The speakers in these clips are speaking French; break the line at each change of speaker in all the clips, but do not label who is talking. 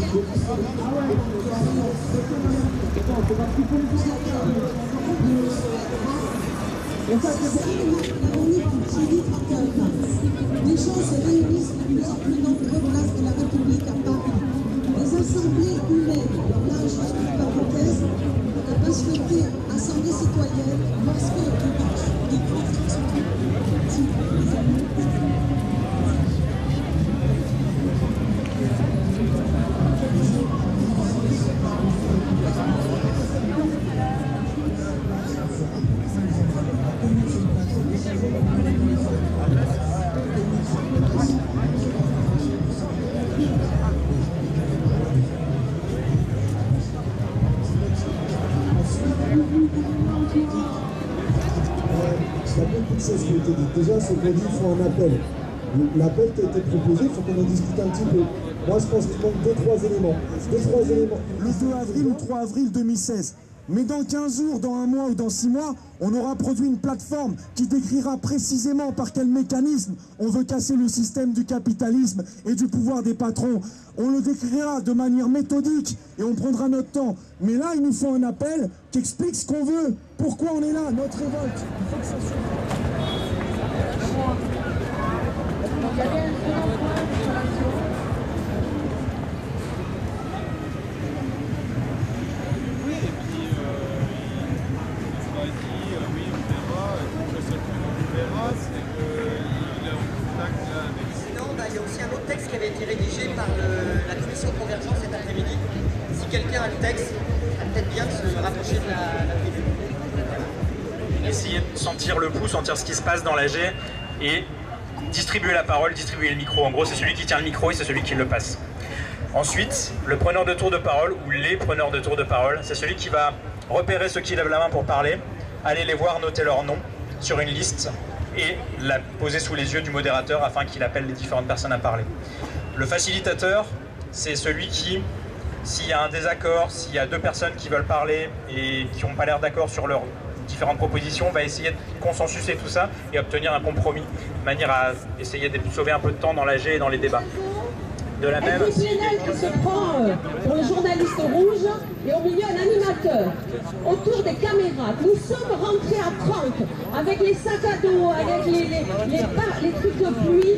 Les gens se réunissent de plus en plus nombreux place de la République à Paris. Les assemblées humaines, là je suis une parenthèse, on peut souhaiter assemblée citoyenne lorsque
Il y a beaucoup de choses qui ont été dites. Déjà, c'est qu'on dit qu'il faut un appel. L'appel qui a été proposé, il faut qu'on en discute un petit peu. Moi, je pense qu'il manque 2-3 éléments. Le 2 avril ou 3 avril 2016. Mais dans 15 jours, dans un mois ou dans 6 mois, on aura produit une plateforme qui décrira précisément par quel mécanisme on veut casser le système du capitalisme et du pouvoir des patrons. On le décrira de manière méthodique et on prendra notre temps. Mais là, il nous faut un appel qui explique ce qu'on veut, pourquoi on est là, notre révolte. Il faut que ça soit...
Il y a aussi un autre texte qui avait été rédigé par la commission de convergence cet après-midi. Si quelqu'un a le texte, ça peut-être bien de se rapprocher de la tribune.
Essayer de sentir le pouls, sentir ce qui se passe dans l'AG et distribuer la parole, distribuer le micro. En gros, c'est celui qui tient le micro et c'est celui qui le passe. Ensuite, le preneur de tour de parole ou les preneurs de tour de parole, c'est celui qui va repérer ceux qui lèvent la main pour parler, aller les voir, noter leur nom sur une liste et la poser sous les yeux du modérateur afin qu'il appelle les différentes personnes à parler. Le facilitateur, c'est celui qui, s'il y a un désaccord, s'il y a deux personnes qui veulent parler et qui n'ont pas l'air d'accord sur leurs différentes propositions, va essayer de consensuser tout ça et obtenir un compromis, de manière à essayer de sauver un peu de temps dans l'AG et dans les débats. De la même...
qui se prend pour le journaliste rouge et au milieu un animateur. Autour des caméras, nous sommes rentrés à 30 avec les sacs à dos, avec les trucs de pluie.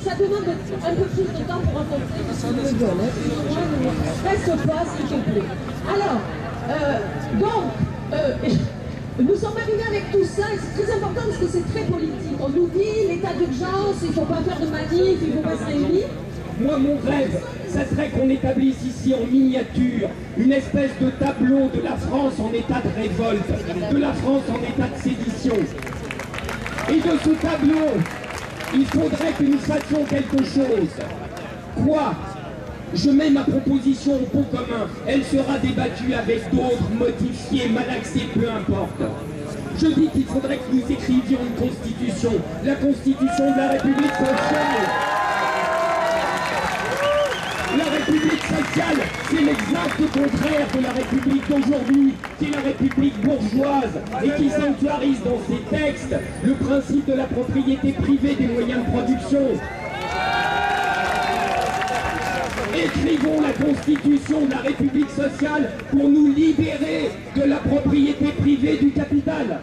Ça demande un peu plus de temps pour rencontrer monsieur Le Gaulle. Reste pas, s'il te plaît. Alors, nous sommes arrivés avec tout ça et c'est très important parce que c'est très politique. On nous dit l'état d'urgence, il ne faut pas faire de manif, il ne faut pas se réunir.
Moi, mon rêve, ça serait qu'on établisse ici en miniature une espèce de tableau de la France en état de révolte, de la France en état de sédition. Et de ce tableau, il faudrait que nous fassions quelque chose. Quoi? Je mets ma proposition au pot commun. Elle sera débattue avec d'autres, modifiée, malaxée, peu importe. Je dis qu'il faudrait que nous écrivions une constitution, la constitution de la République sociale. La République sociale, c'est l'exact contraire de la République d'aujourd'hui, qui est la République bourgeoise et qui sanctuarise dans ses textes le principe de la propriété privée des moyens de production. Écrivons la constitution de la République sociale pour nous libérer de la propriété privée du capital.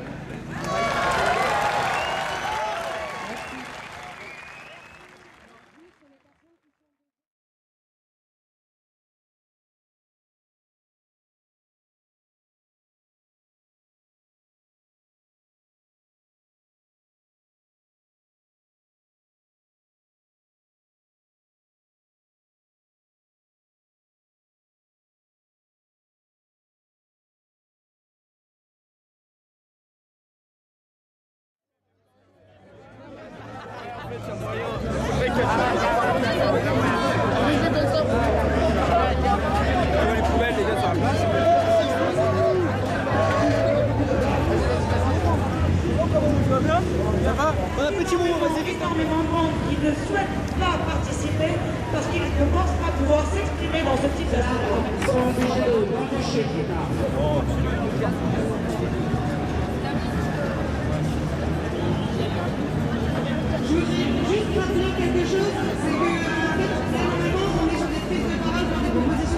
Énormément de monde qui ne souhaite pas participer parce qu'il ne pense pas pouvoir s'exprimer dans ce type d'assemblée. Je voudrais juste rappeler quelque chose, c'est que en fait, normalement, on est sur des prises de parole pour des propositions.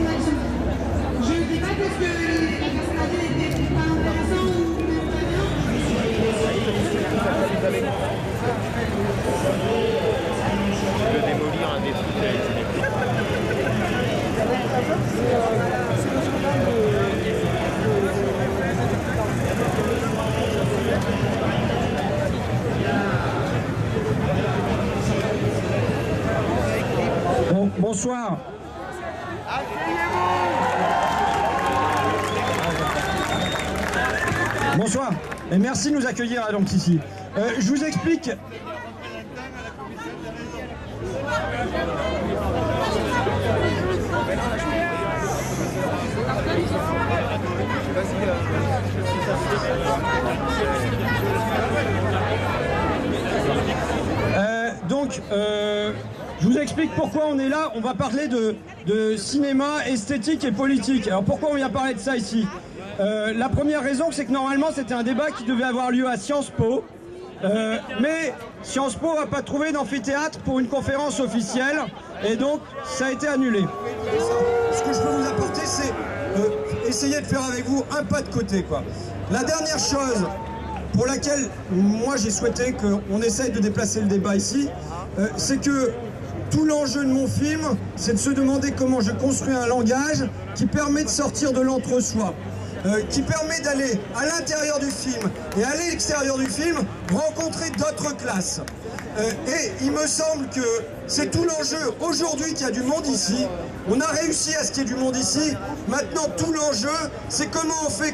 bonsoir. Bonsoir et merci de nous accueillir donc ici. Je vous explique. Je vous explique pourquoi on est là. On va parler de cinéma, esthétique et politique. Alors pourquoi on vient parler de ça ici? La première raison, c'est que normalement c'était un débat qui devait avoir lieu à Sciences Po. Mais Sciences Po n'a pas trouvé d'amphithéâtre pour une conférence officielle et donc ça a été annulé. Ce que je peux vous apporter, c'est essayer de faire avec vous un pas de côté, quoi. La dernière chose pour laquelle moi j'ai souhaité qu'on essaye de déplacer le débat ici, c'est que tout l'enjeu de mon film, c'est de se demander comment je construis un langage qui permet de sortir de l'entre-soi. Qui permet d'aller à l'intérieur du film et à l'extérieur du film rencontrer d'autres classes. Et il me semble que c'est tout l'enjeu aujourd'hui qu'il y a du monde ici. On a réussi à ce qu'il y ait du monde ici. Maintenant, tout l'enjeu, c'est comment on fait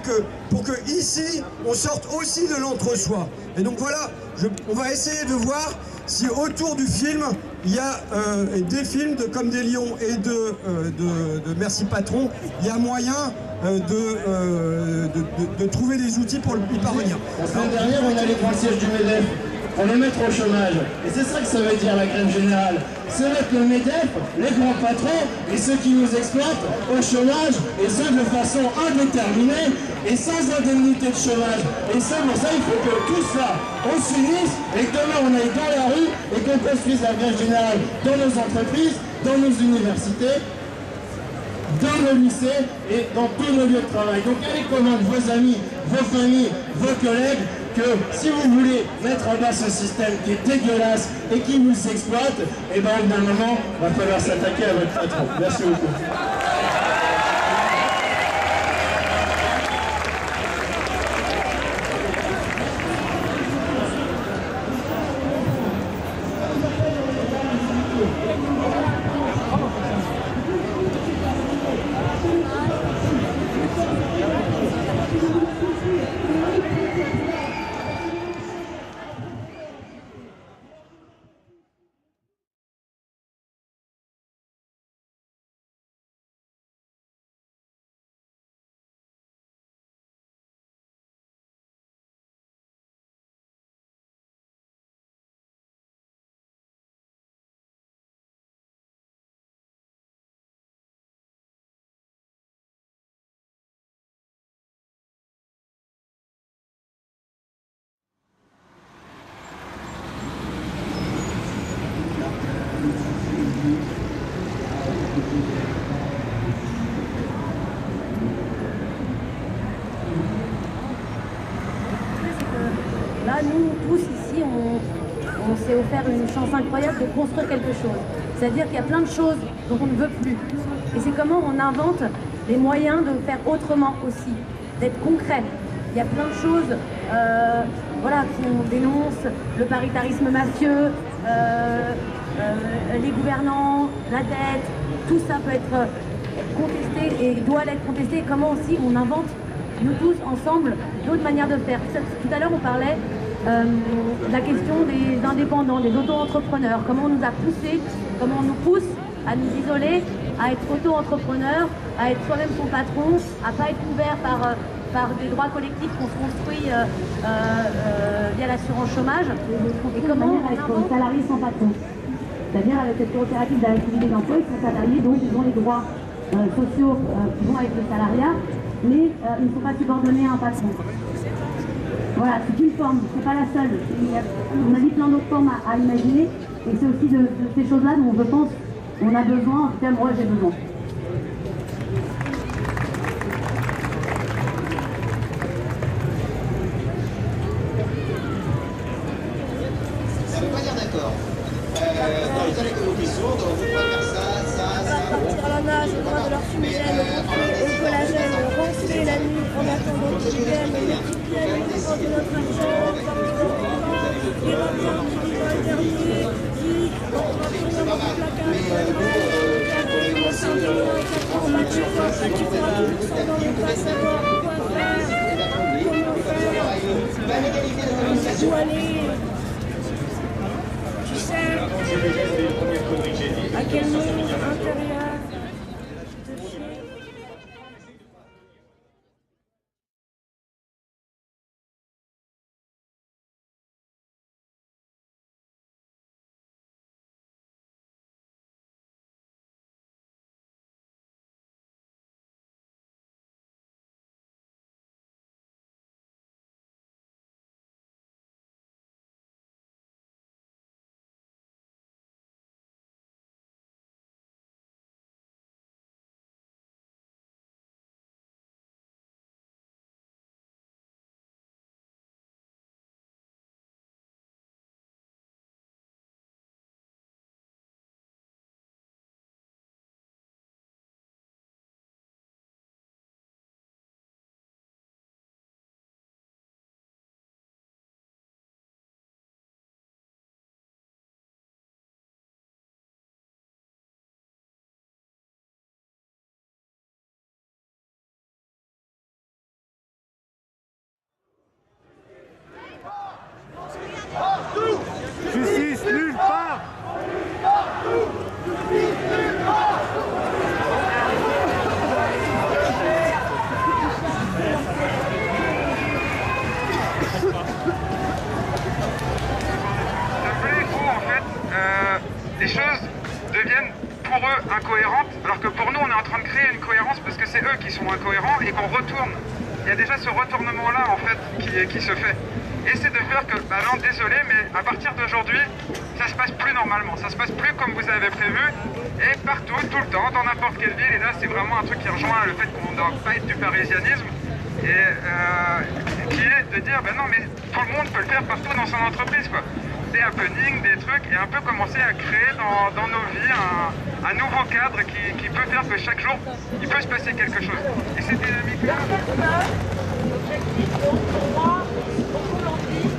pour que ici, on sorte aussi de l'entre-soi. Et donc voilà, on va essayer de voir si autour du film, il y a des films comme des lions et de Merci Patron, il y a moyen de trouver des outils pour y parvenir.
La semaine dernière, on allait prendre le siège du MEDEF pour les mettre au chômage. Et c'est ça que ça veut dire la grève générale. C'est mettre le MEDEF, les grands patrons et ceux qui nous exploitent au chômage, et ce de façon indéterminée et sans indemnité de chômage. Et ça, pour ça, il faut que tout ça, on s'unisse et que demain on aille dans la rue et qu'on construise la grève générale dans nos entreprises, dans nos universités, dans nos lycées et dans tous nos lieux de travail. Donc allez convaincre vos amis, vos familles, vos collègues que si vous voulez mettre en bas ce système qui est dégueulasse et qui nous exploite, et bien d'un moment, il va falloir s'attaquer à votre patron. Merci beaucoup.
Là, nous tous ici, on s'est offert une chance incroyable de construire quelque chose. C'est-à-dire qu'il y a plein de choses dont on ne veut plus. Et c'est comment on invente les moyens de faire autrement aussi, d'être concret. Il y a plein de choses voilà, qu'on dénonce, le paritarisme mafieux, les gouvernants, la dette, tout ça peut être contesté et doit l'être contesté. Et comment aussi on invente, nous tous ensemble, d'autres manières de faire. Tout à l'heure on parlait de la question des indépendants, des auto-entrepreneurs, comment on nous a poussé, comment on nous pousse à nous isoler, à être auto-entrepreneur, à être soi-même son patron, à pas être couvert par des droits collectifs qu'on se construit via l'assurance chômage. Et comment être salarié sans patron. C'est-à-dire avec cette coopérative de la l'activité d'emploi, ils sont salariés, donc ils ont les droits sociaux qui vont avec le salariat, mais ils ne sont pas subordonnés à un patron. Voilà, c'est une forme, c'est pas la seule. On a dit plein d'autres formes à imaginer, et c'est aussi de ces choses-là dont je pense on a besoin, en tout cas moi j'ai besoin.
Ça ne veut pas dire d'accord. Dans les années communication, on peut pas faire ça.
Partir à la nage, au bras de leur fumigène, au collagène, ronfler la nuit en attendant qu'ils viennent, multiplier la nuit de notre argent, les rapports qui vont intervenir, qui, en train de dans notre placard, tu pourras sûrement ne pas savoir quoi faire, comment faire, où aller. Tu sais à quel monde intérieur te fier.
Justice nulle part.
Les choses deviennent pour eux incohérentes, alors que pour nous on est en train de créer une cohérence parce que c'est eux qui sont incohérents et qu'on retourne. Il y a déjà ce retournement-là en fait qui se fait. Et c'est de faire que, bah non, désolé, mais à partir d'aujourd'hui, ça se passe plus normalement, ça se passe plus comme vous avez prévu, et partout, tout le temps, dans n'importe quelle ville, et là c'est vraiment un truc qui rejoint le fait qu'on ne doit pas être du parisianisme, et qui est de dire, ben non, mais tout le monde peut le faire partout dans son entreprise, quoi. Des happenings, des trucs, et un peu commencer à créer dans nos vies un nouveau cadre qui peut faire que chaque jour, il peut se passer quelque chose. Et cette dynamique-là...
L'objectif, donc, pour moi, beaucoup l'ont dit,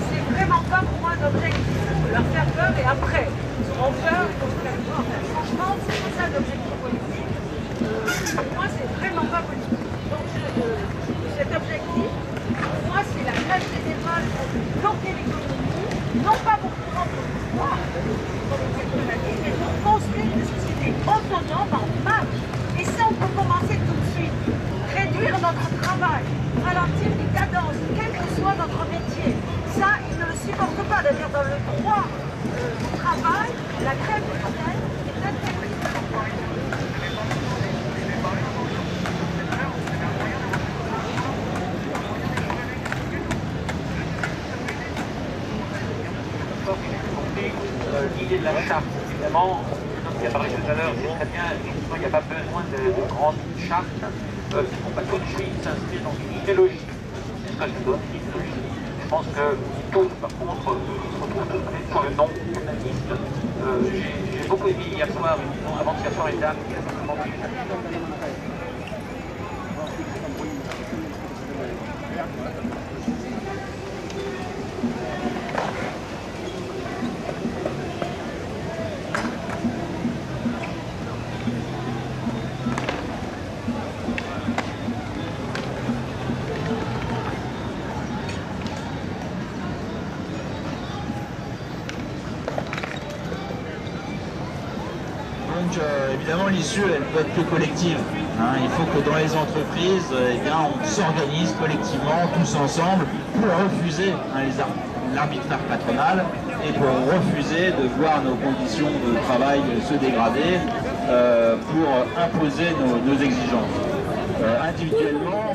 c'est vraiment pas pour moi un objectif. Leur faire peur et après, ils auront peur, ils vont se faire peur. Franchement, c'est pas ça l'objectif politique. Pour moi, c'est vraiment pas politique. Donc, cet objectif, pour moi, c'est la classe générale pour bloquer l'économie, non pas pour prendre le pouvoir, comme quelqu'un l'a dit, mais pour construire une société autonome en marche. Et ça, on peut commencer tout de suite. Réduire notre travail, ralentir les cadences, quel que soit notre métier. Ça, ils ne le supportent pas. D'ailleurs, dans le droit du travail, la grève du travail est interdite.
L'idée de la charte, évidemment, qui a parlé tout à l'heure, c'est très bien, effectivement, il n'y a pas besoin de grandes chartes qui ne font pas tout de suite s'inscrire dans une idéologie. C'est ce que je donne, une idéologie. Je pense que tout, par contre, se retrouve sur le nom humaniste. J'ai beaucoup aimé hier soir, avant-hier soir, une dame qui a simplement dit
évidemment, l'issue, elle peut être que collective. Hein. Il faut que dans les entreprises, eh bien, on s'organise collectivement, tous ensemble, pour refuser l'arbitraire patronal et pour refuser de voir nos conditions de travail se dégrader pour imposer nos exigences. Individuellement...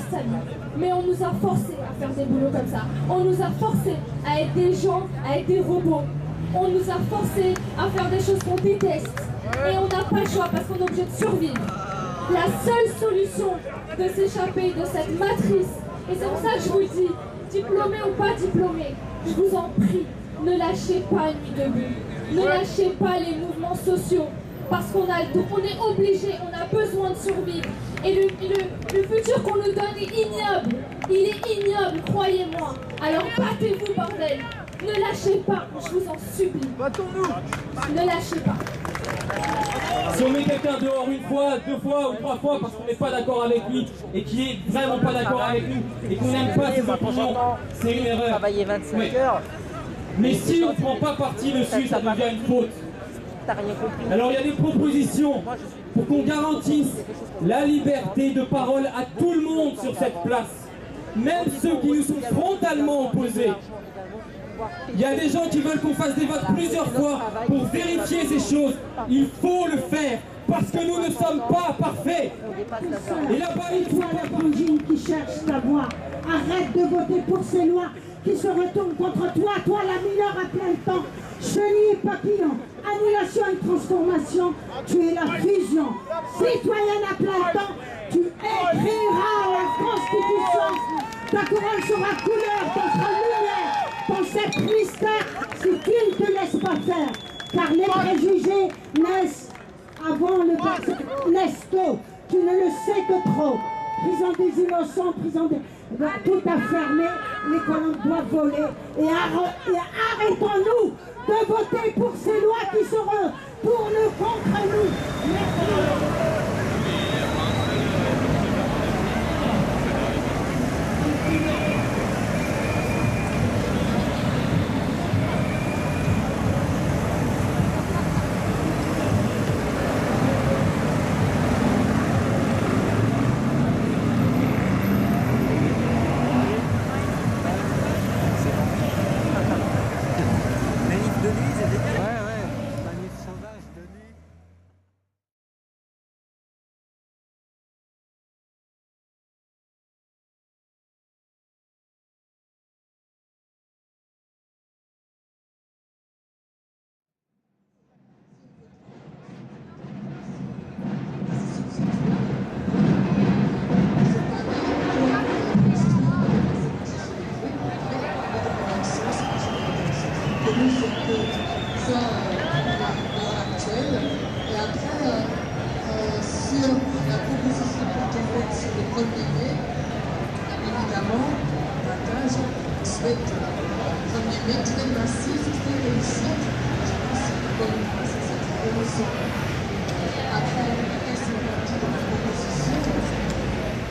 Mais on nous a forcés à faire des boulots comme ça. On nous a forcés à être des gens, à être des robots. On nous a forcés à faire des choses qu'on déteste. Et on n'a pas le choix parce qu'on est obligé de survivre. La seule solution de s'échapper de cette matrice, et c'est pour ça que je vous le dis, diplômé ou pas diplômé, je vous en prie, ne lâchez pas Nuit debout. Ne lâchez pas les mouvements sociaux. Parce qu'on est obligé, on a besoin de survivre. Et le futur qu'on nous donne est ignoble. Il est ignoble, croyez-moi. Alors battez-vous, bordel. Ne lâchez pas, je vous en supplie. Battons-nous. Ne lâchez pas.
Si on met quelqu'un dehors une fois, deux fois ou trois fois parce qu'on n'est pas d'accord avec lui et qui est vraiment pas d'accord avec nous et qu'on n'aime pas ses opinions, c'est une erreur.
Travailler 25 heures.
Mais si on ne prend pas parti dessus, ça devient une faute. Alors il y a des propositions pour qu'on garantisse la liberté de parole à tout le monde sur cette place, même ceux qui nous sont frontalement opposés. Il y a des gens qui veulent qu'on fasse des votes plusieurs fois pour vérifier ces choses. Il faut le faire parce que nous ne sommes pas parfaits. Et là-bas, il faut
la Brangine qui cherche ta voix. Arrête de voter pour ces lois qui se retournent contre toi, toi la mineure à plein temps. Chenille et papillon, annulation et transformation, tu es la fusion. Citoyenne à plein temps, tu écriras la Constitution. Ta couronne sera couleur, ton sera lumière, ton sceptre mystère, si tu ne te laisses pas faire. Car les préjugés naissent avant le naissent tôt. Tu ne le sais que trop. Prison des innocents, prison des... Tout a fermé, les colons doivent voler. Et arrêtons-nous de voter pour ces lois qui seront pour nous, contre nous.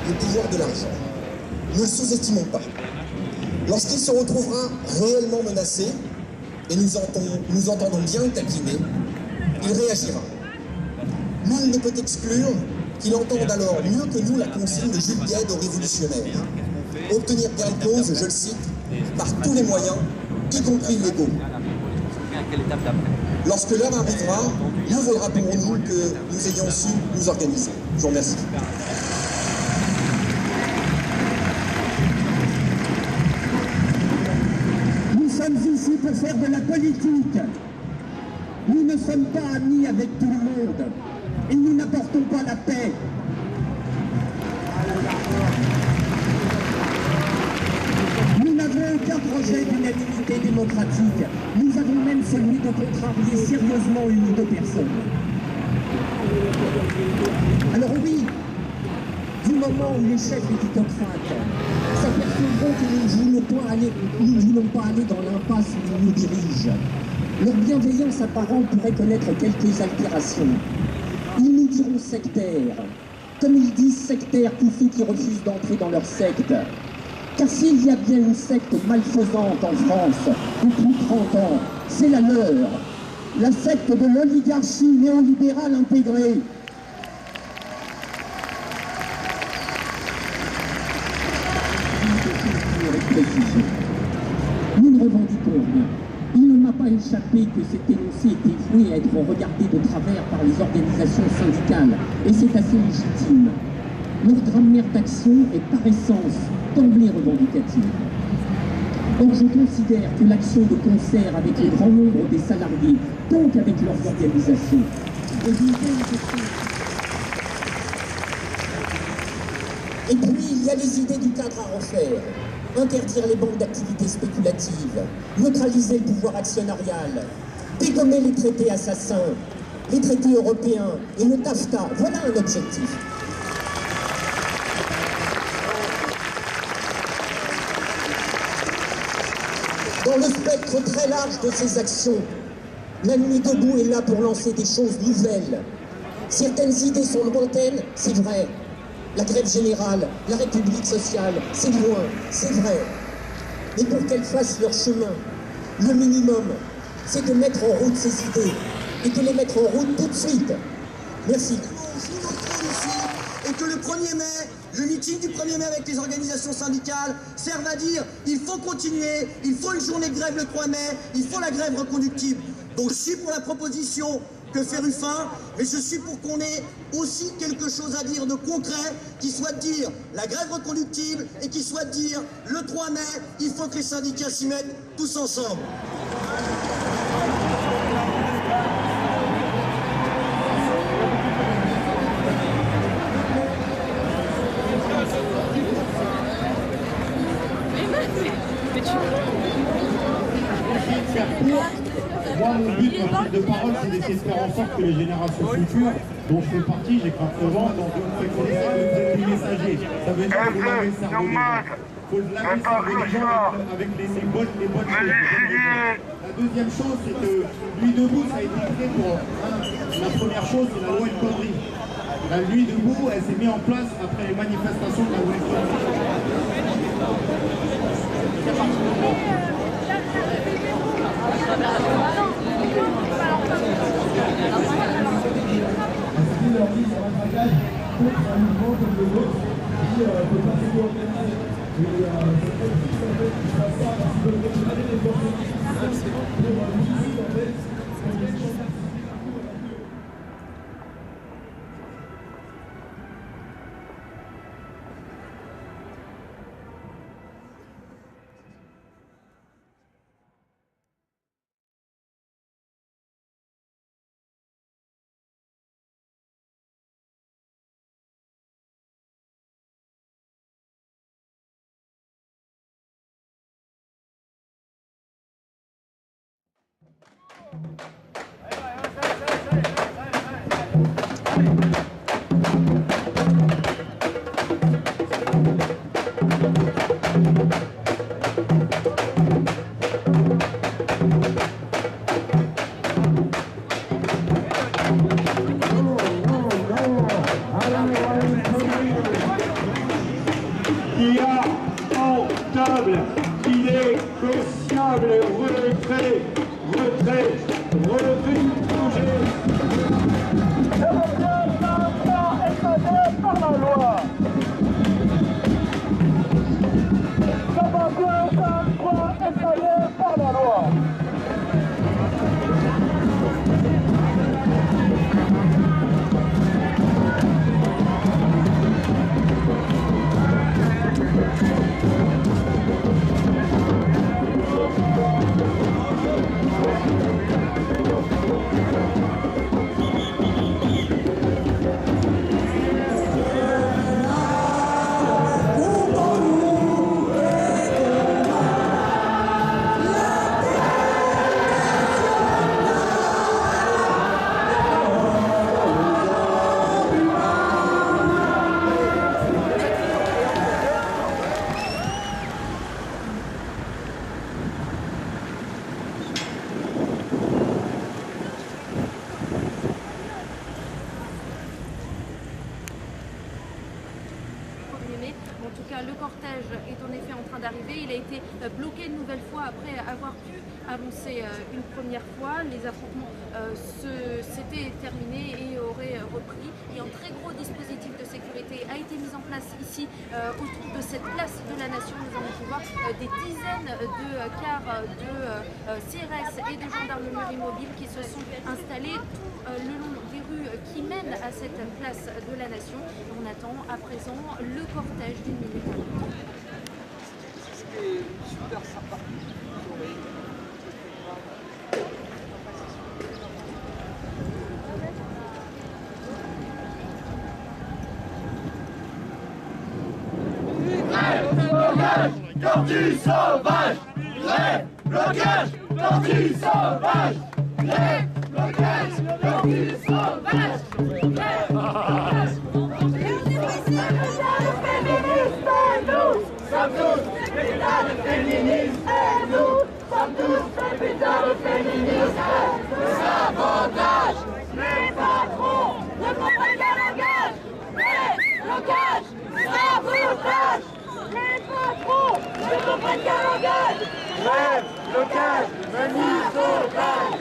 Le pouvoir de l'argent. Ne le sous-estimons pas. Lorsqu'il se retrouvera réellement menacé, et nous entendons bien le taquiner, il réagira. Nul ne peut exclure qu'il entende alors mieux que nous la consigne de Jules Guesde aux révolutionnaires. Obtenir gain de cause, je le cite, par tous les moyens, y compris légaux. Lorsque l'heure arrivera, mieux vaudra pour nous que nous ayons su nous organiser. Je vous remercie.
Nous sommes ici pour faire de la politique. Nous ne sommes pas amis avec tout le monde. Et nous n'apportons pas la paix. Nous n'avons aucun projet d'unanimité démocratique. Nous avons même celui de contrarier sérieusement une ou deux personnes. Alors oui, du moment où les chefs éditocrates s'apercevront que nous ne voulons pas aller dans l'impasse où ils nous dirigent, leur bienveillance apparente pourrait connaître quelques altérations. Ils nous diront sectaires, comme ils disent sectaires tous ceux qui refusent d'entrer dans leur secte. Car s'il y a bien une secte malfaisante en France, depuis 30 ans, c'est la leur. La secte de l'oligarchie néolibérale intégrée. Nous ne revendiquons rien. Il ne m'a pas échappé que cet énoncé était voué à être regardé de travers par les organisations syndicales, et c'est assez légitime. Leur grammaire d'action est par essence d'emblée revendicative. Or, je considère que l'action de concert avec le grand nombre des salariés, donc avec leurs organisations, est d'une telle question.
Et puis, il y a les idées du cadre à refaire. Interdire les banques d'activités spéculatives, neutraliser le pouvoir actionnarial, dégommer les traités assassins, les traités européens et le TAFTA. Voilà un objectif. Dans le spectre très large de ces actions, la Nuit debout est là pour lancer des choses nouvelles, Certaines idées sont lointaines, c'est vrai. La grève générale, la République sociale, c'est loin, c'est vrai. Mais pour qu'elles fassent leur chemin, le minimum, c'est de mettre en route ces idées et de les mettre en route tout de suite. Merci.
Et que le 1er mai, le meeting du 1er mai avec les organisations syndicales serve à dire il faut continuer, il faut une journée de grève le 3 mai, il faut la grève reconductible. Donc je suis pour la proposition que fait Ruffin, mais je suis pour qu'on ait aussi quelque chose à dire de concret, qui soit de dire la grève reconductible et qui soit de dire le 3 mai, il faut que les syndicats s'y mettent tous ensemble.
Moi, mon but, ma prise de parole, c'est d'essayer de faire en sorte que les générations futures, dont je fais partie, j'ai 89 ans, donc on fait connaître que vous êtes des messagers. Ça veut dire que vous avez le cerveau des gens. Il faut laver le cerveau des gens avec les bonnes choses. La deuxième chose, c'est que Nuit debout, ça a été créé pour... La première chose, c'est la loi El Khomri. La Nuit debout, elle s'est mise en place après les manifestations de la loi El Khomri. C'est parti.
Leur dit sur un traquage contre un mouvement comme le vôtre qui ne peut pas s'auto-organiser. Et c'est très difficile en fait qu'ils fassent ça parce qu'ils veulent récupérer les forces de justice pour l'utiliser en fait pour les gens.
Le cortège est en effet en train d'arriver. Il a été bloqué une nouvelle fois après avoir pu avancer une première fois. Les affrontements s'étaient terminés et auraient repris. Et un très gros dispositif de sécurité a été mis en place ici autour de cette place de la Nation. Nous allons pouvoir des dizaines de cars de CRS et de gendarmerie mobile qui se sont installés tout le long des rues qui mènent à cette place de la Nation. On attend à présent le cortège d'une minute.
C'était super sympa.
Tortue sauvage! Grève! Blocage! Tortue sauvage! Grève! Blocage! Tortue sauvage! Grève! Blocage! Sommes tous des putains de féministes et nous sommes tous des putains de féministes. Le sabotage, les patrons, le Grève locale, manif locale.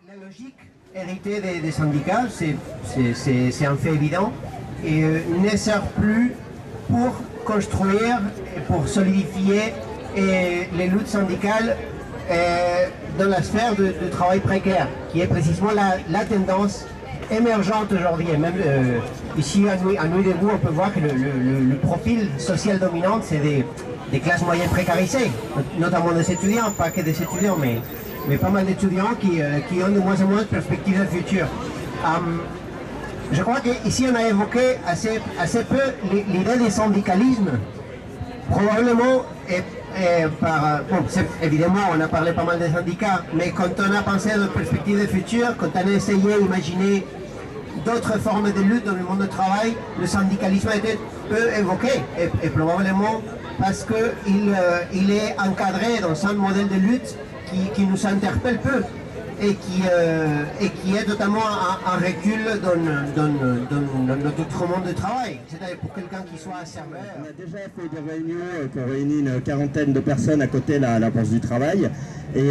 La logique héritée des syndicats, c'est un fait évident, et ne sert plus pour construire et pour solidifier les luttes syndicales dans la sphère du travail précaire, qui est précisément la tendance émergente aujourd'hui. Et même ici à Nuit Debout, on peut voir que le profil social dominant, c'est des classes moyennes précarisées, notamment des étudiants, pas que des étudiants, mais pas mal d'étudiants qui ont de moins en moins de perspectives de futur. Je crois qu'ici on a évoqué assez peu l'idée du syndicalisme, probablement évidemment on a parlé pas mal des syndicats, mais quand on a pensé à de perspectives de futur, quand on a essayé d'imaginer d'autres formes de lutte dans le monde du travail, le syndicalisme a été peu évoqué, et probablement parce qu'il est encadré dans un modèle de lutte qui nous interpelle peu et qui est notamment un recul dans notre monde de travail. C'est-à-dire pour quelqu'un qui soit serveur.
On a déjà fait des réunions qui ont réuni une quarantaine de personnes à côté de la Bourse du Travail. Et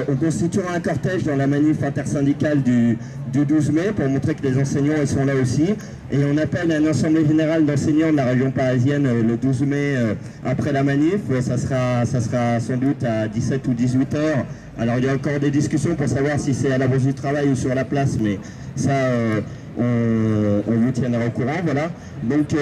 on constituera un cortège dans la manif intersyndicale du 12 mai pour montrer que les enseignants ils sont là aussi. Et on appelle à une assemblée générale d'enseignants de la région parisienne le 12 mai après la manif. Ça sera sans doute à 17 ou 18 heures. Alors il y a encore des discussions pour savoir si c'est à la Bourse du Travail ou sur la place, mais ça on vous tiendra au courant, voilà. Donc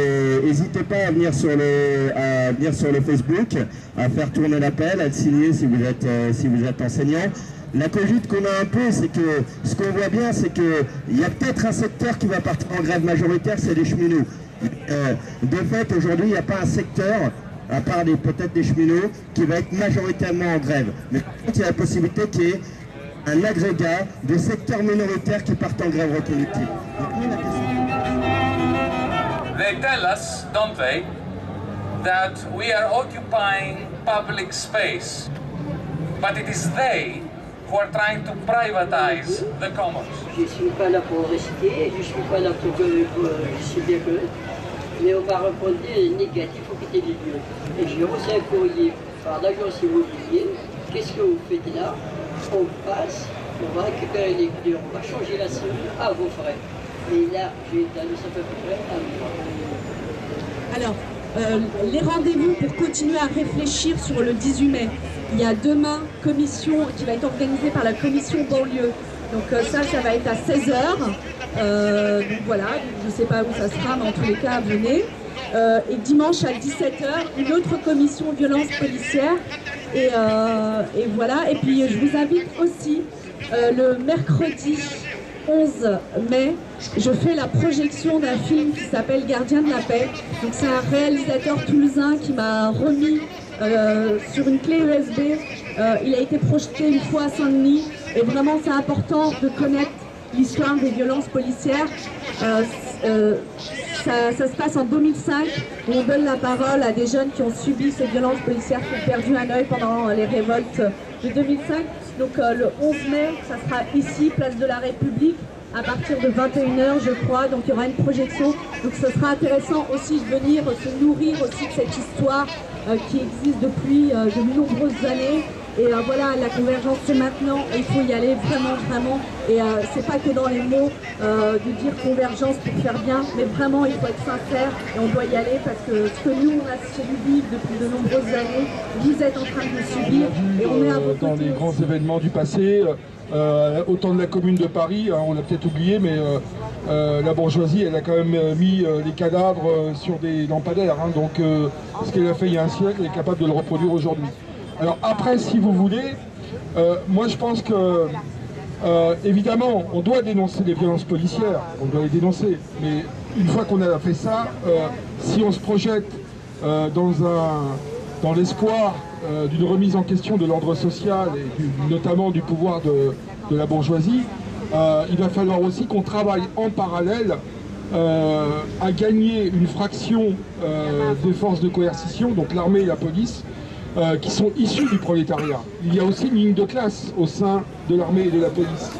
n'hésitez pas à venir sur le Facebook, à faire tourner l'appel, à le signer si vous êtes enseignant. La cogite qu'on a un peu, c'est que ce qu'on voit bien, c'est qu'il y a peut-être un secteur qui va partir en grève majoritaire, c'est les cheminots. De fait, aujourd'hui, il n'y a pas un secteur, à part peut-être des cheminots, qui va être majoritairement en grève. Mais par contre, il y a la possibilité qu'il y ait un agrégat de secteurs minoritaires qui partent en grève reconductible.
They tell us, don't they, that we are occupying public space, but it is they who are trying to privatize the commons.
Je ne suis pas là pour réciter, je ne suis pas là pour je sais bien que, mais on va répondre négatif au quitter les lieux. Et j'ai reçu un courrier par l'agence immobilière. Qu'est-ce que vous faites là? On passe, on va récupérer les clés, on va changer la cellule à vos frais. Et là, j'ai étalé ça à peu près à 1 mois.
Alors,
les rendez-vous pour continuer à réfléchir sur le 18 mai. Il y a demain commission qui va être organisée par la commission banlieue. Donc ça va être à 16h. Donc voilà, je ne sais pas où ça sera, mais en tous les cas, venez. Et dimanche à 17h, une autre commission violence policière. Et voilà. Et puis je vous invite aussi le mercredi 11 mai, je fais la projection d'un film qui s'appelle Gardien de la paix. Donc c'est un réalisateur toulousain qui m'a remis sur une clé USB. Il a été projeté une fois à Saint-Denis et vraiment c'est important de connaître l'histoire des violences policières. Ça se passe en 2005 où on donne la parole à des jeunes qui ont subi ces violences policières, qui ont perdu un œil pendant les révoltes de 2005. Donc le 11 mai, ça sera ici, place de la République, à partir de 21h je crois, donc il y aura une projection. Donc ce sera intéressant aussi de venir se nourrir aussi de cette histoire qui existe depuis de nombreuses années. Et voilà, la convergence c'est maintenant, et il faut y aller vraiment. Et c'est pas que dans les mots de dire convergence pour faire bien, mais vraiment il faut être sincère et on doit y aller parce que ce que nous on a subi depuis de nombreuses années, vous êtes en train de le subir et on est à vos côtés.
Dans les grands événements du passé, autant de la Commune de Paris, hein, on l'a peut-être oublié, mais la bourgeoisie elle a quand même mis les cadavres sur des lampadaires, hein, donc ce qu'elle a fait il y a un siècle, elle est capable de le reproduire aujourd'hui. Alors après, si vous voulez, moi je pense que, évidemment, on doit dénoncer les violences policières, on doit les dénoncer, mais une fois qu'on a fait ça, si on se projette dans l'espoir d'une remise en question de l'ordre social et notamment du pouvoir de la bourgeoisie, il va falloir aussi qu'on travaille en parallèle à gagner une fraction des forces de coercition, donc l'armée et la police, qui sont issus du prolétariat. Il y a aussi une ligne de classe au sein de l'armée et de la police.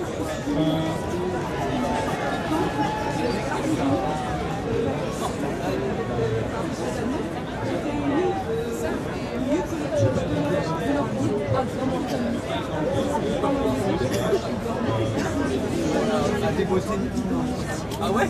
Ah ouais?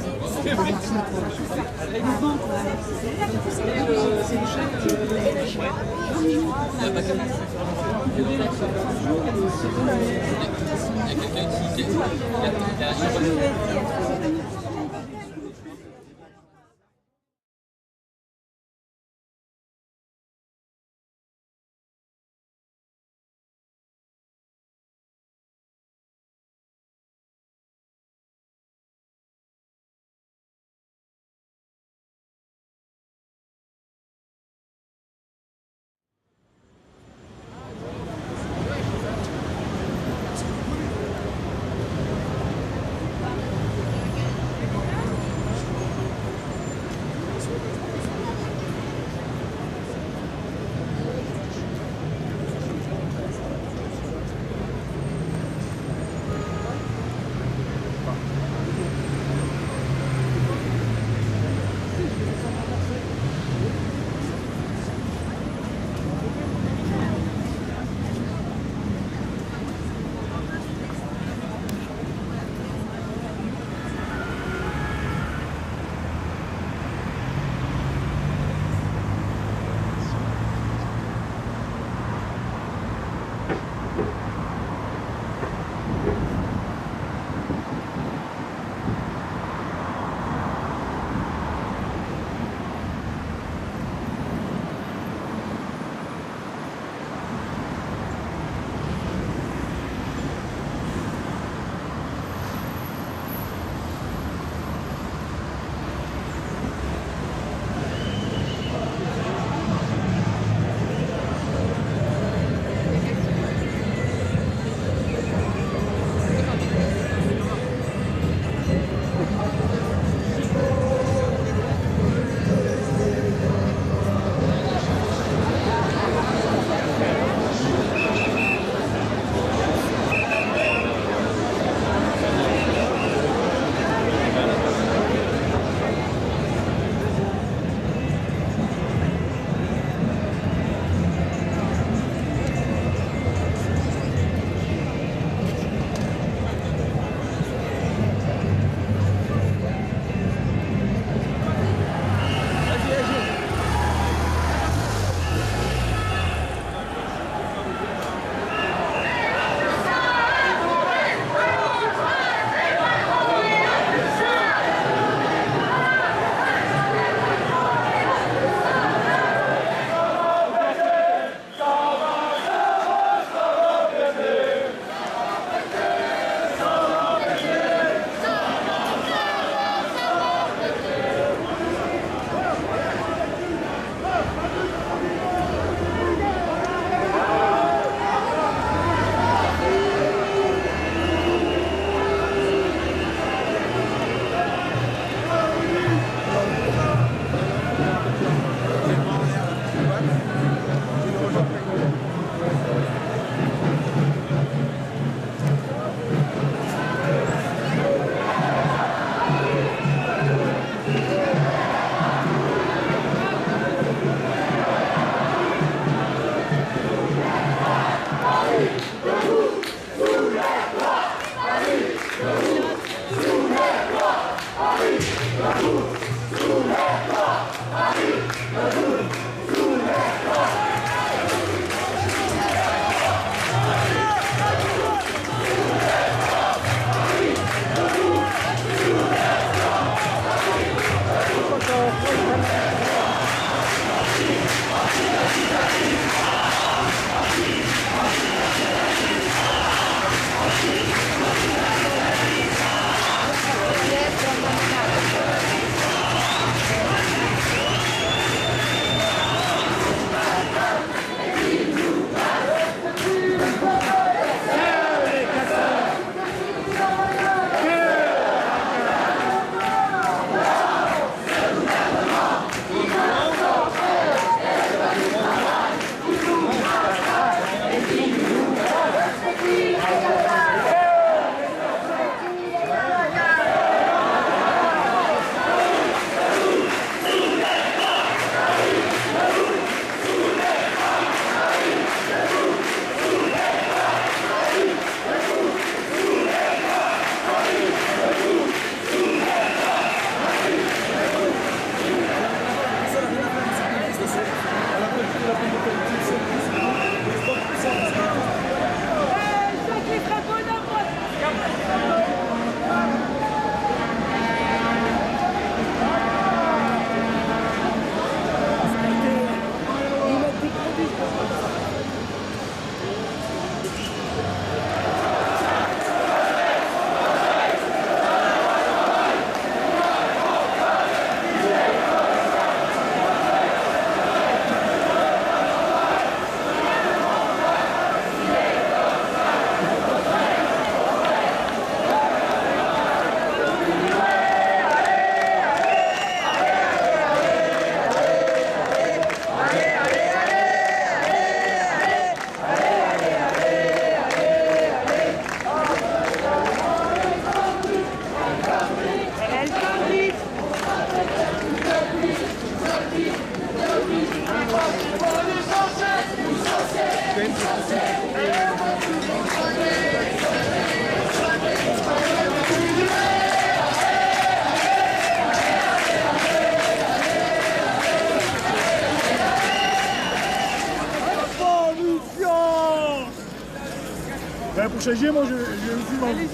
Pour changer, moi je me suis vendu.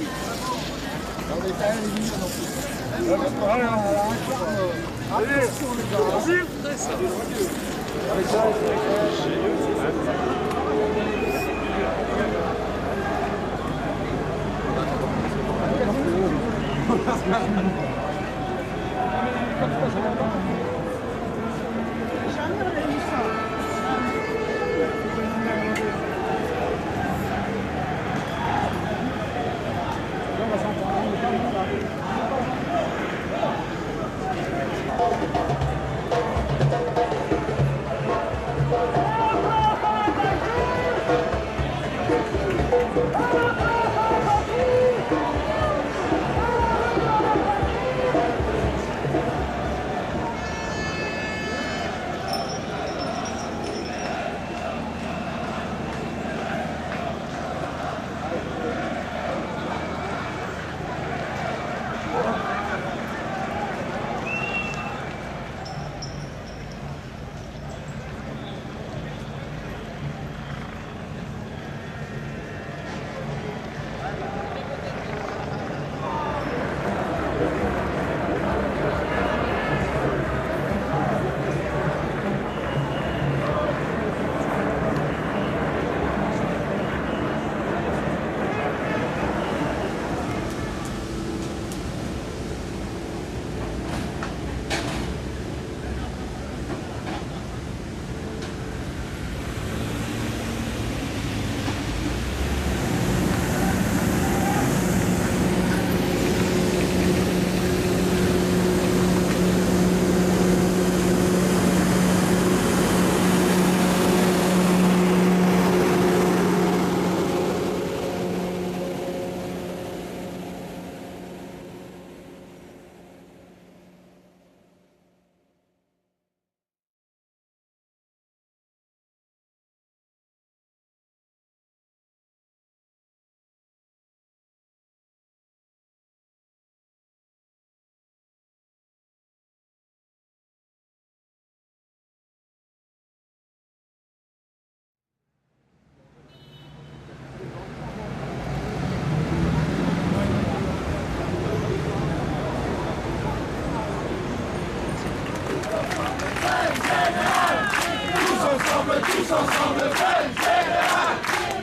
ensemble, grève générale.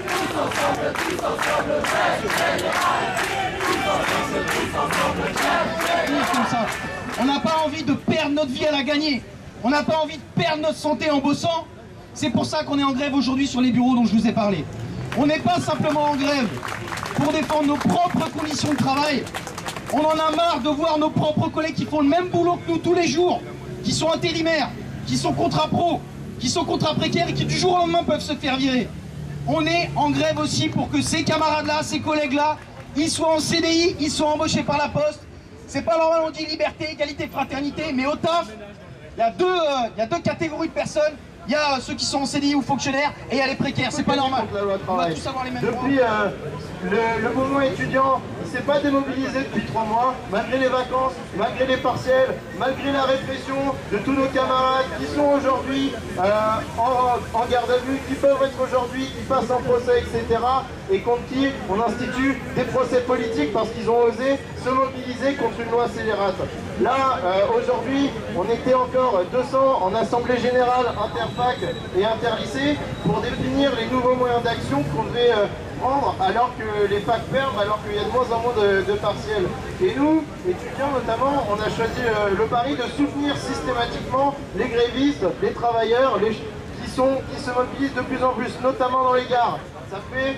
Tous ensemble, grève générale. Tous ensemble, grève générale.
Comme ça. On n'a pas envie de perdre notre vie à la gagner. On n'a pas envie de perdre notre santé en bossant. C'est pour ça qu'on est en grève aujourd'hui sur les bureaux dont je vous ai parlé. On n'est pas simplement en grève pour défendre nos propres conditions de travail. On en a marre de voir nos propres collègues qui font le même boulot que nous tous les jours, qui sont intérimaires, qui sont contrats pro, qui sont contrats précaires et qui du jour au lendemain peuvent se faire virer. On est en grève aussi pour que ces camarades-là, ces collègues-là, ils soient en CDI, ils soient embauchés par la Poste. C'est pas normal, on dit liberté, égalité, fraternité, mais au taf, il y a deux catégories de personnes. Il y a ceux qui sont en CDI ou fonctionnaires et il y a les précaires, c'est pas normal. On va tous avoir les mêmes droits.
Depuis le mouvement étudiant, il ne s'est pas démobilisé depuis 3 mois, malgré les vacances, malgré les partiels, malgré la répression de tous nos camarades qui sont aujourd'hui en garde à vue, qui peuvent être aujourd'hui, qui passent en procès, etc. Et contre qui on institue des procès politiques parce qu'ils ont osé se mobiliser contre une loi scélérate. Là, aujourd'hui, on était encore 200 en assemblée générale interfac et interlycée pour définir les nouveaux moyens d'action qu'on devait prendre alors que les facs ferment, alors qu'il y a de moins en moins de partiels. Et nous, étudiants notamment, on a choisi le pari de soutenir systématiquement les grévistes, les travailleurs, qui se mobilisent de plus en plus, notamment dans les gares. Ça fait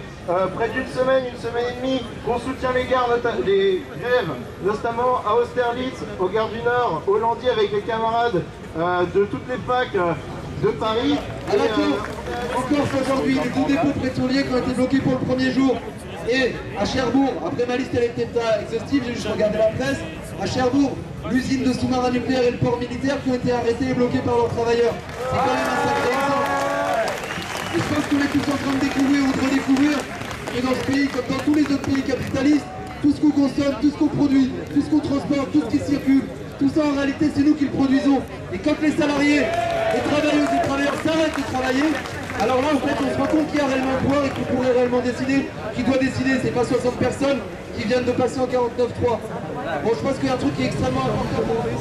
près d'une semaine et demie qu'on soutient les gares, les grèves, notamment à Austerlitz, aux gares du Nord, au Landy avec les camarades de toutes les facs de Paris.
À la Corse aujourd'hui, les deux dépôts pétroliers qui ont été bloqués pour le premier jour. Et à Cherbourg, après ma liste elle était pas exhaustive, j'ai juste regardé la presse. À Cherbourg, l'usine de sous-marins nucléaires et le port militaire qui ont été arrêtés et bloqués par leurs travailleurs. C'est quand même un sacré exemple. Et je pense qu'on est tous en train de découvrir ou de redécouvrir que dans ce pays, comme dans tous les autres pays capitalistes, tout ce qu'on consomme, tout ce qu'on produit, tout ce qu'on transporte, tout ce qui circule, tout ça en réalité c'est nous qui le produisons. Et quand les salariés, les travailleuses et les travailleurs s'arrêtent de travailler, alors là en fait on se rend compte qu'il y a réellement le pouvoir et qu'il pourrait réellement décider. Qui doit décider, c'est pas 60 personnes qui viennent de passer en 49.3. Bon, je pense qu'il y a un truc qui est extrêmement important pour nous.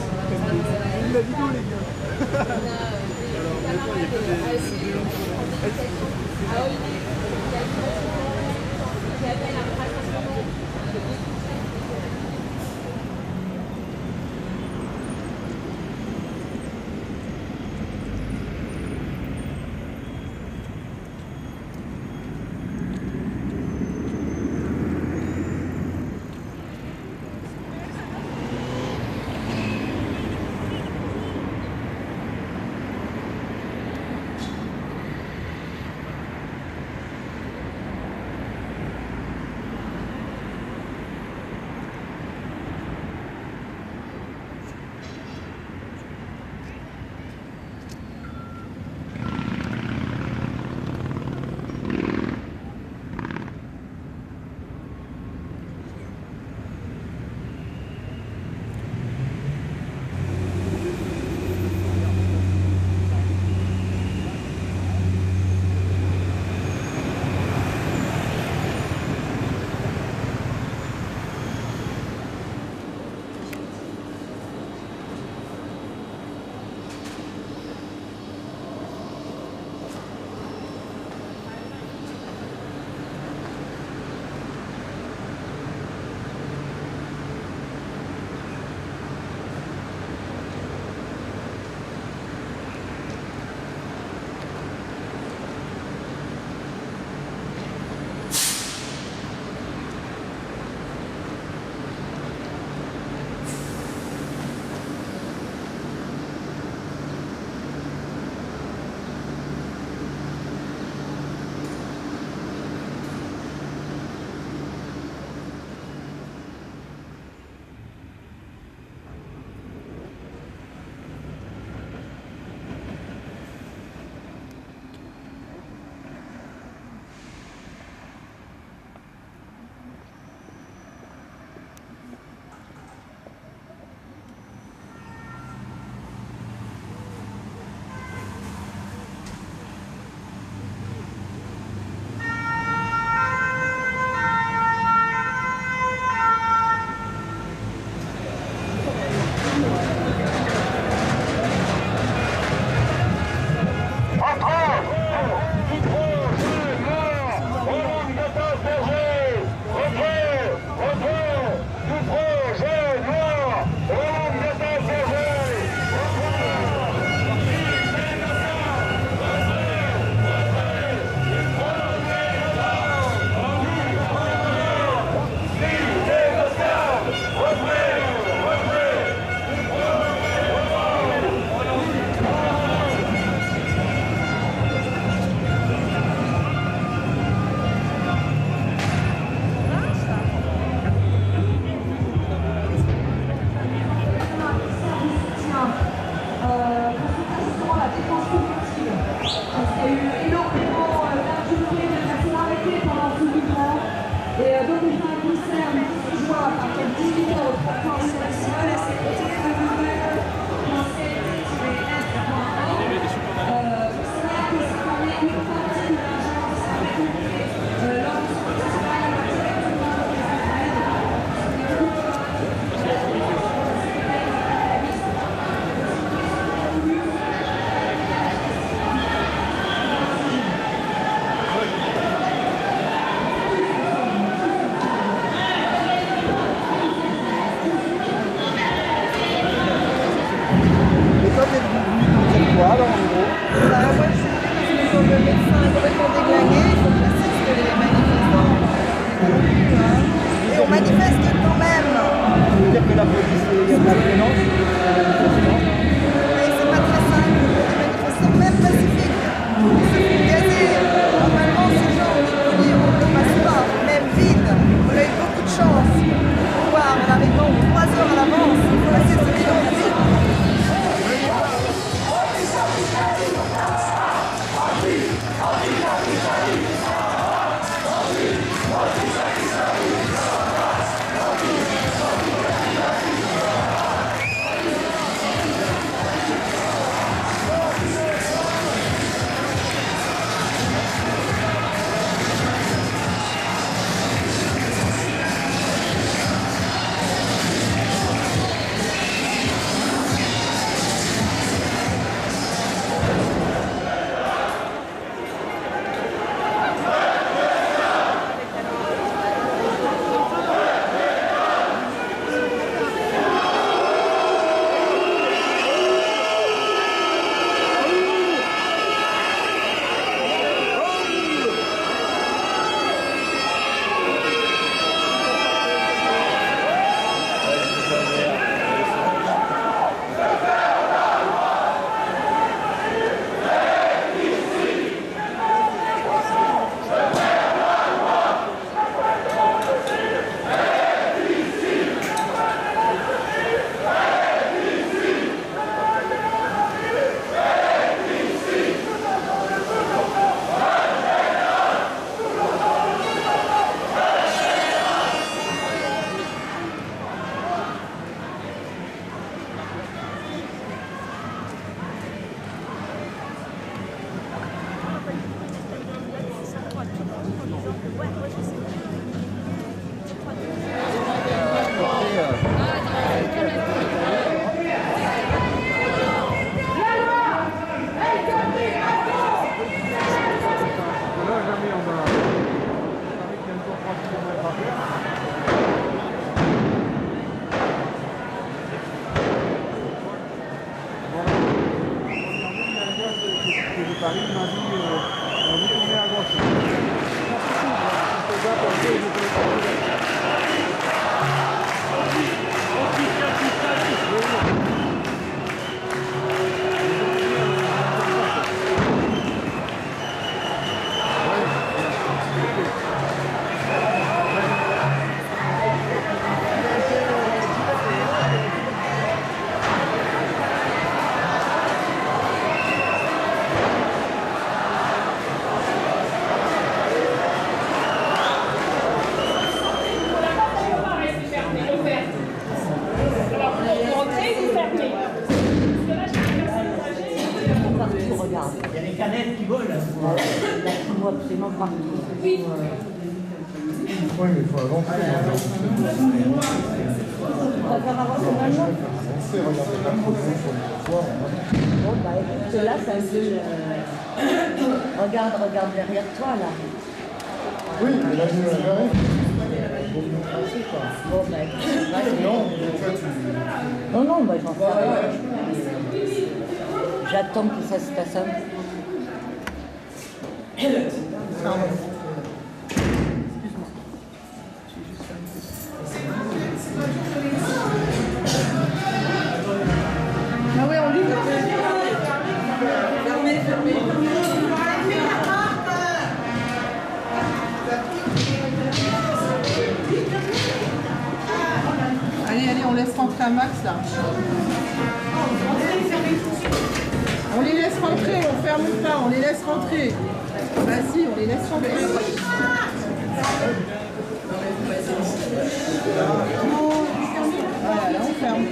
que la police est la violence.
C'est pas très simple, les manifestants même pacifiques se font gazer. Normalement, ces gens, je peux dire, on ne passe pas, même vide. On a eu beaucoup de chance de pouvoir, en arrivant 3 heures à l'avance, passer ce bilan vide.
absolument partout.
Oui.
Oui, mais il faut avancer.
Bon, bah écoute, là, c'est un peu... regarde derrière toi, là.
Oui, mais là, je la verrai.
Bon, bah écoute, non, bah j'en sais rien. J'attends que ça se stationne. Pardon.
Ah oui, on livre. Fermez. Allez, on laisse rentrer un max là. On les laisse rentrer, on ferme pas, on les laisse rentrer. Vas-y, on les laisse rentrer. Voilà, là on ferme.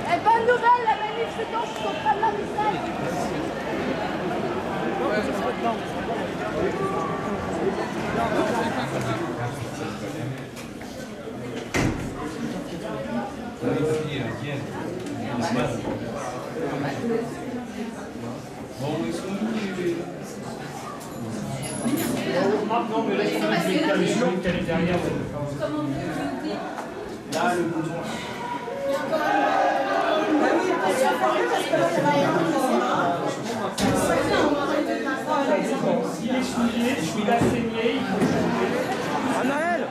Eh, bonne nouvelle, la manif se danse jusqu'au tram Marseille.
Non, mais là, il y a une camion qui est derrière. Là, le bouton.
Ah oui,
S'il est souillé, s'il a saigné, il faut changer.
Anaël!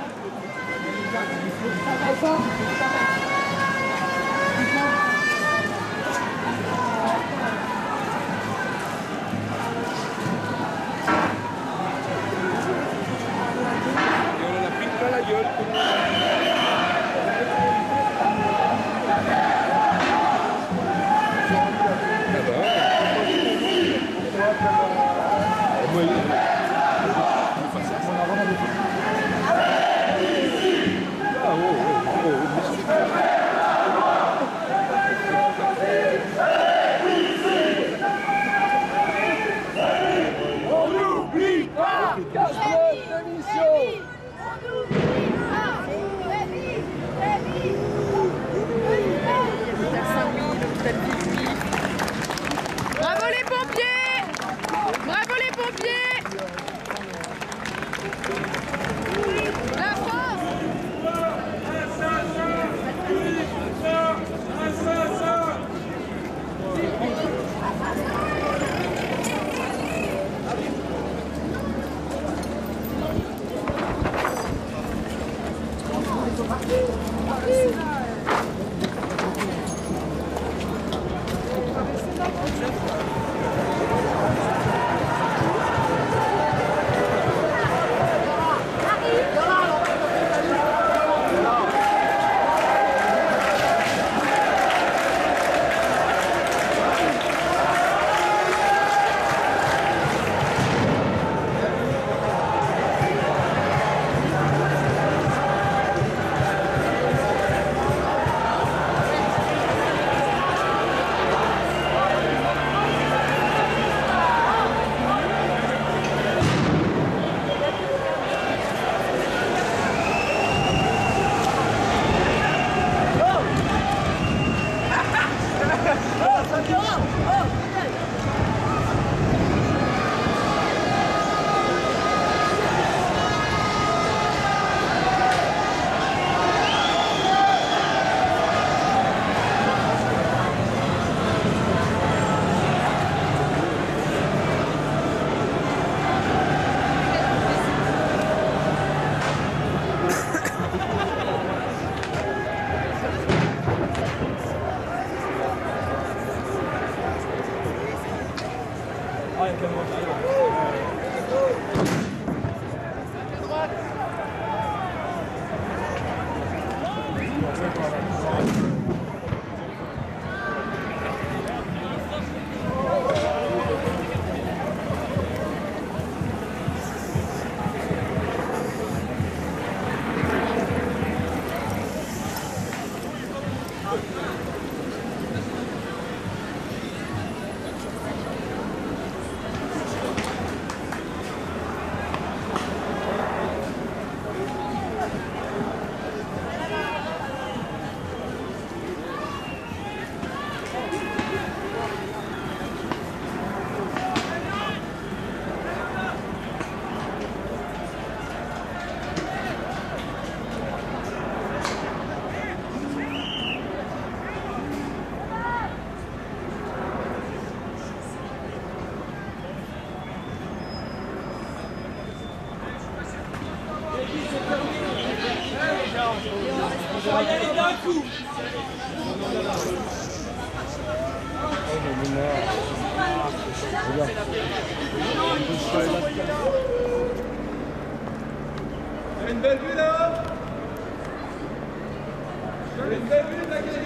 Bravo les pompiers! Bravo les pompiers! La France!
On va y aller d'un coup. Une belle vue là. Une belle vue de la galerie.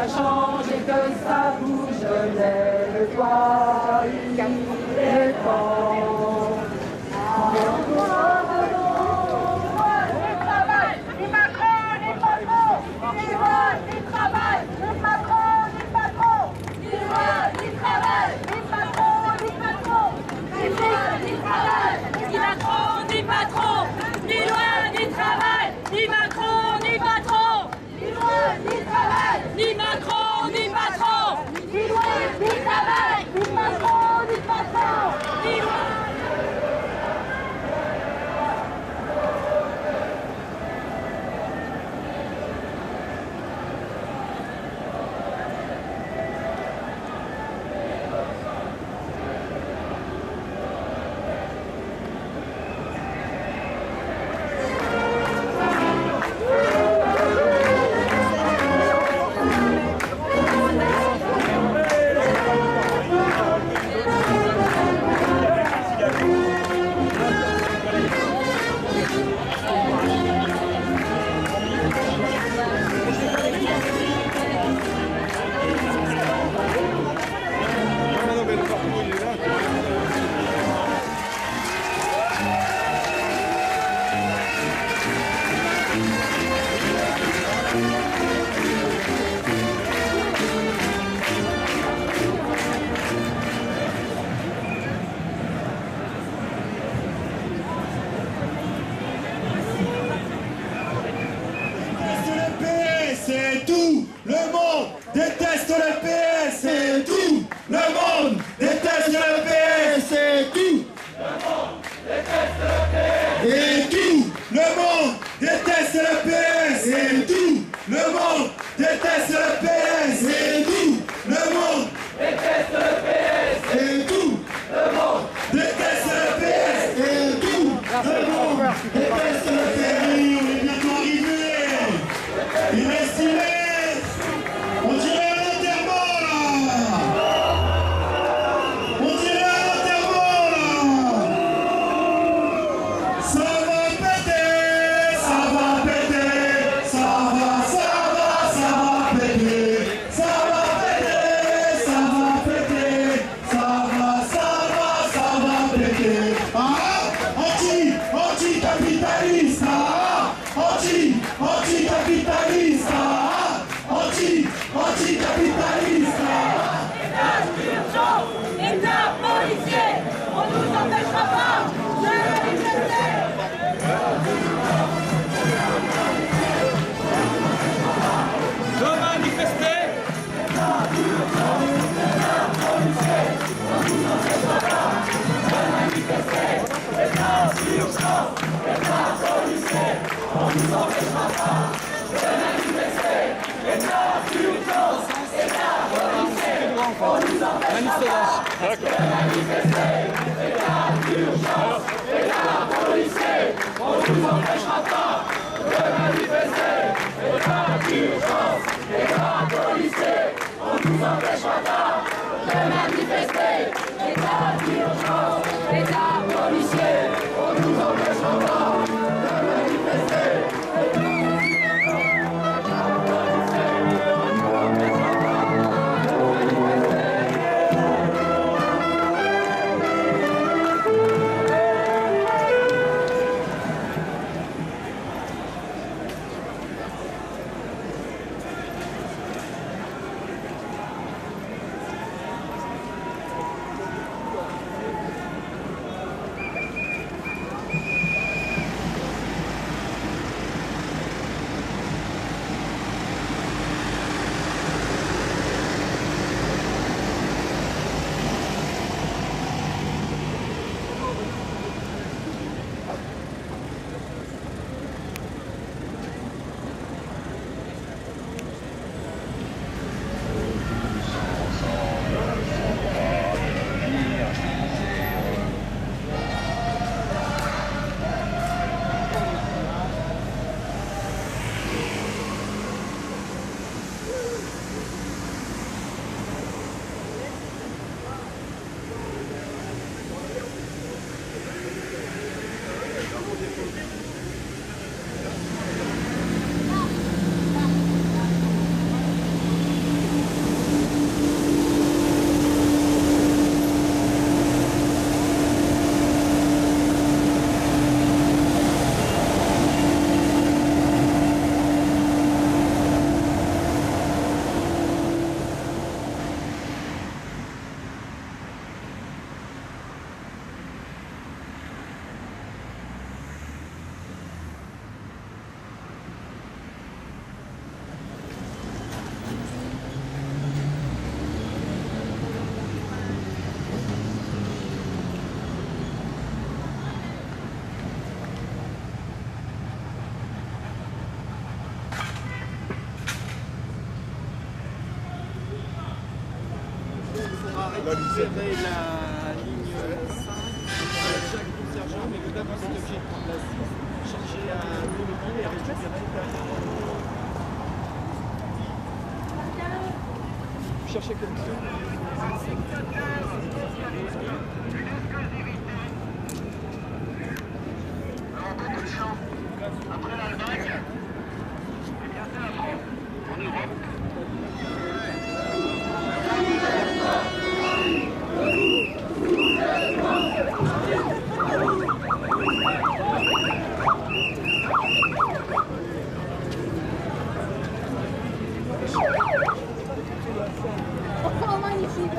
ça change et que ça bouge, lève-toi, il est temps.
C'est tout, le monde déteste le PS, c'est tout, le monde déteste le PS, c'est tout, le monde déteste le PS, et tout, le monde déteste le PS, et tout, le monde déteste le PS, et tout, le monde déteste le PS, et tout, le monde déteste le PS, et tout, le monde déteste le PS. On est bientôt arrivé. Il est stylé. On dirait un enterrement là. On dirait un enterrement là. Ça va péter, ça va péter, ça va péter, ça va péter, ça va péter, ça va péter. Ah, anti-capitaliste, anti-capitaliste, anti-capitaliste.
État d'urgence, État policier, on ne nous empêchera pas de manifester.
De manifester.
État d'urgence, État policier, on ne nous empêchera pas de manifester. État d'urgence, État policier, on ne nous empêchera pas de manifester. État d'urgence, État policier, on nous empêchera pas de manifester. État d'urgence, État policier, on nous empêchera pas de manifester. État d'urgence, État policier, on nous empêchera pas de manifester. État d'urgence, État policier, on nous empêchera pas de manifester.
récupérer la ligne 5, Jacques Sergent, mais vous avez cet objet de la 6, chercher à mobile et récupérer derrière. Vous cherchez connexion.
Beaucoup de chance. Après l'Allemagne, et bien c'est la France en Europe.
Oh, magnifique!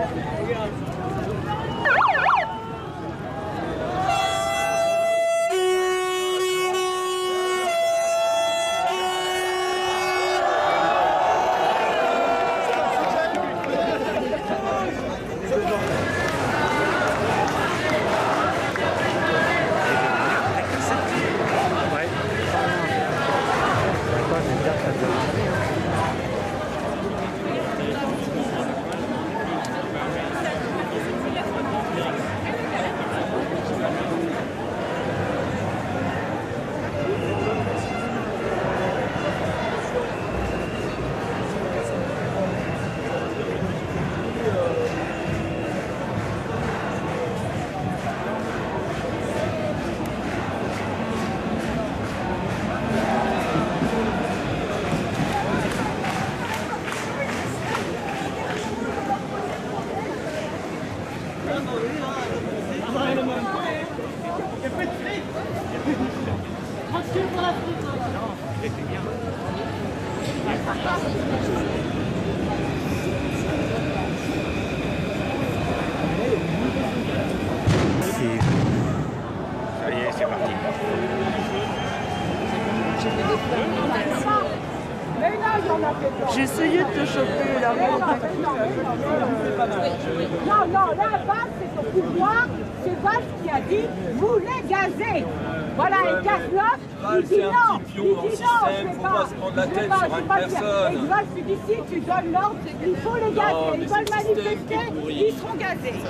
Ça y est, c'est parti.
J'ai essayé de te choper là.
Non, la base, c'est son pouvoir. C'est Valls qui a dit vous les gazez. Voilà, et Cazeneuve, il dit non. Il dit non, je vais pas.
Se prendre la tête sur une personne.
Et Valls lui dit si tu donnes l'ordre, il faut les gazer. Ils veulent manifester, ils seront gazés.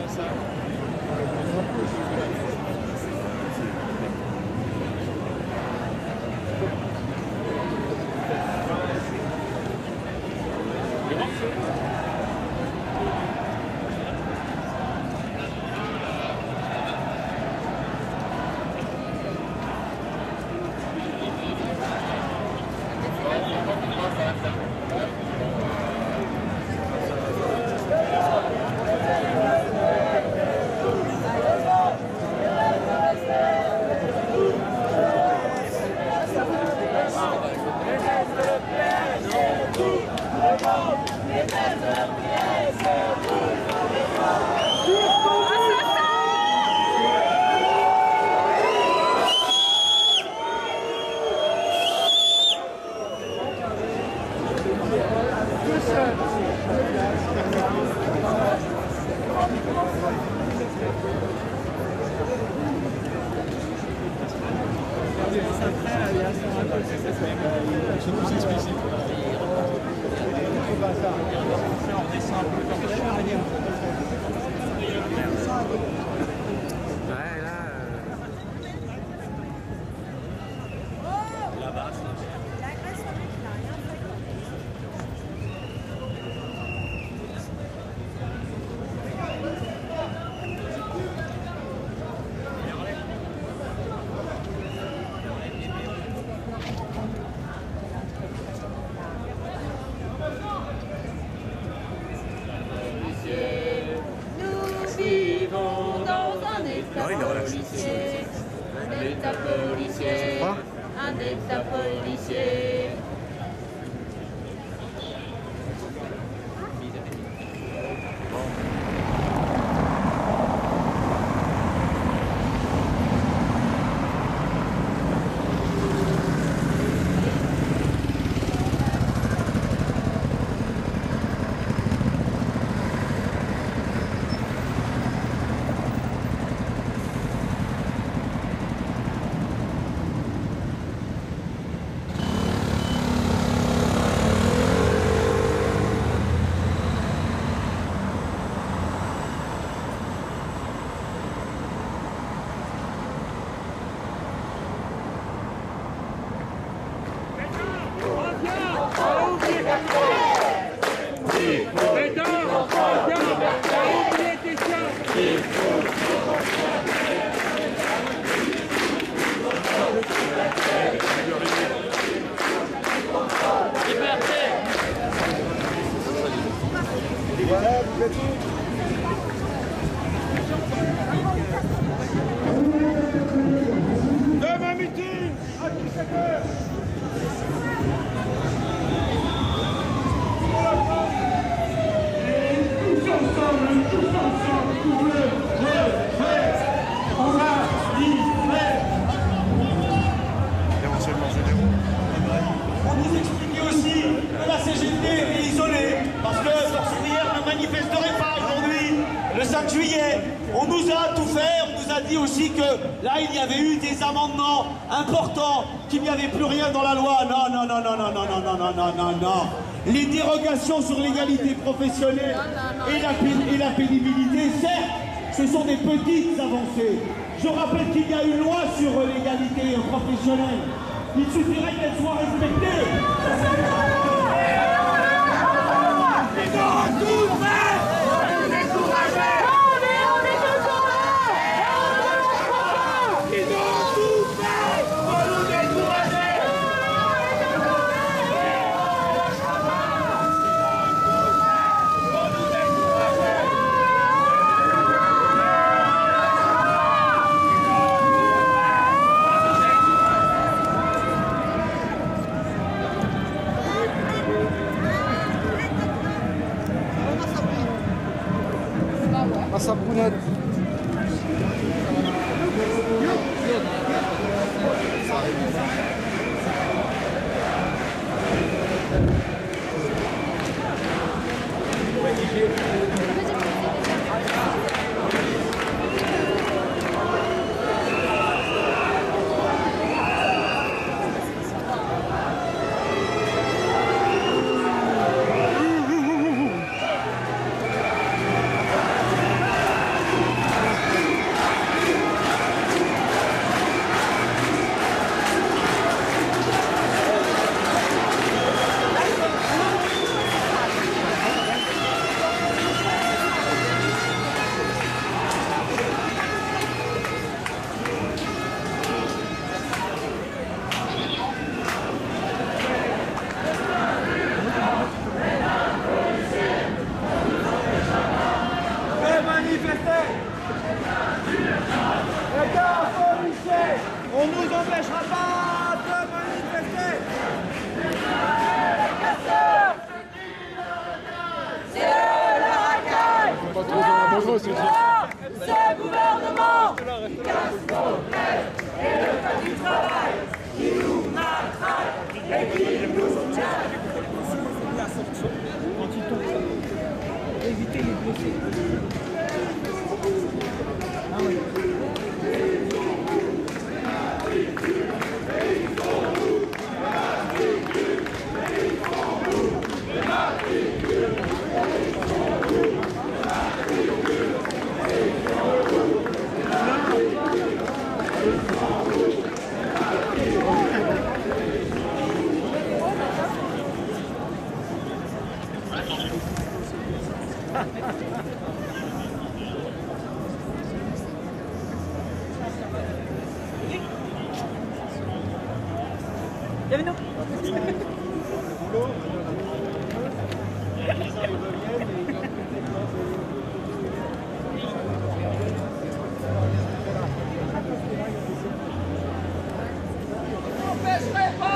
Un état policier.
Demain meeting à 17h. Tous ensemble, pour le refait. On va livrer.
On nous expliquait aussi que la CGT est isolée, parce que Force ouvrière ne manifesterait pas aujourd'hui, le 5 juillet. On nous a tout fait, on nous a dit aussi que là il y avait eu des amendements importants, qu'il n'y avait plus rien dans la loi. Non, non, non, non, non, non, non, non, non, non, non, non. Les dérogations sur l'égalité professionnelle et la pénibilité, certes, ce sont des petites avancées. Je rappelle qu'il y a une loi sur l'égalité professionnelle. Il suffirait qu'elle soit respectée. Ils ont tout fait. On est découragés. On est découragés. Ils ont tout fait pour nous décourager.
Massa Brunette. On nous empêchera pas de manifester. C'est la racaille. Pas trop dangereux, c'est ce gouvernement qui casse nos rêves et le code du travail qui nous matraque et qui nous soutient. Éviter les blessés. Ah oui. Bienvenue.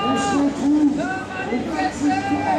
On se retrouve au 27 mai.